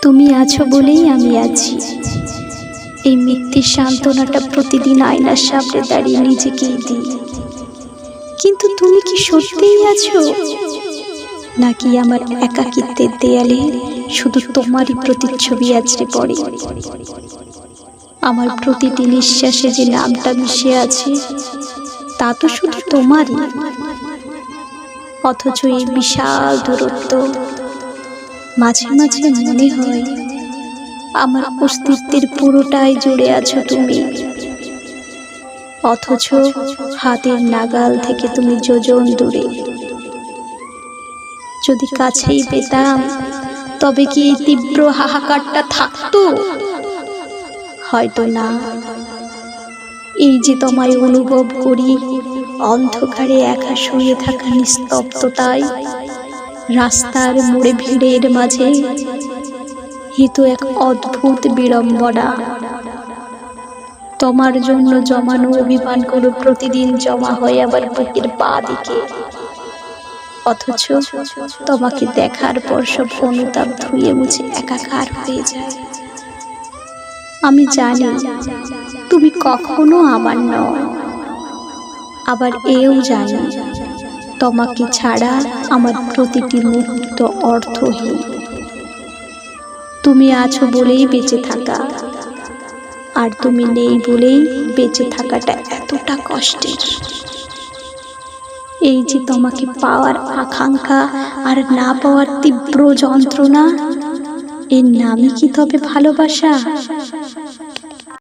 তুমি আছো বলেই আমি আছি। এই মিথ্যের সান্ত্বনাটা প্রতিদিন আয়নার সামনে দাঁড়িয়ে নিজেকেই দিই। কিন্তু তুমি কি সত্যিই আছো, নাকি আমার একাকিত্বের দেয়ালে শুধু তোমারই প্রতিচ্ছবি আছড়ে পড়ে? আমার প্রতিটি নিঃশ্বাসে যে নামটা মিশে আছে তা তো শুধু তোমারই, অথচ এই বিশাল দূরত্ব মাঝে মাঝে মনে হয় আমার অস্তিত্বের পুরোটাই জুড়ে আছো তুমি, অথচ হাতের নাগাল থেকে তুমি যোজন দূরে। যদি কাছেই পেতাম তবে কি এই তীব্র হাহাকারটা থাকতো? হয়তো না। এই যে তোমায় অনুভব করি অন্ধকারে একা শুয়ে থাকা নিস্তব্ধতায়, রাস্তার মোড়ে ভিড়ের মাঝে, এ তো এক অদ্ভুত বিড়ম্বনা। তোমার জন্য জমানো অভিমানগুলো প্রতিদিন জমা হয় আবার বুকের বাঁ দিকে, অথচ তোমাকে দেখার পর সব অনুতাপ ধুয়ে মুছে একাকার হয়ে যায়। আমি জানি তুমি কখনো আমার নও, আবার এও জানি তোমাকে ছাড়া আমার প্রতিটি মুহূর্ত অর্থহীন। তুমি আছো বলেই বেঁচে থাকা, আর তুমি নেই বলেই বেঁচে থাকাটা এতটা কষ্টের। এই যে তোমাকে পাওয়ার আকাঙ্ক্ষা আর না পাওয়ার তীব্র যন্ত্রণা, এর নামই কি তবে ভালোবাসা?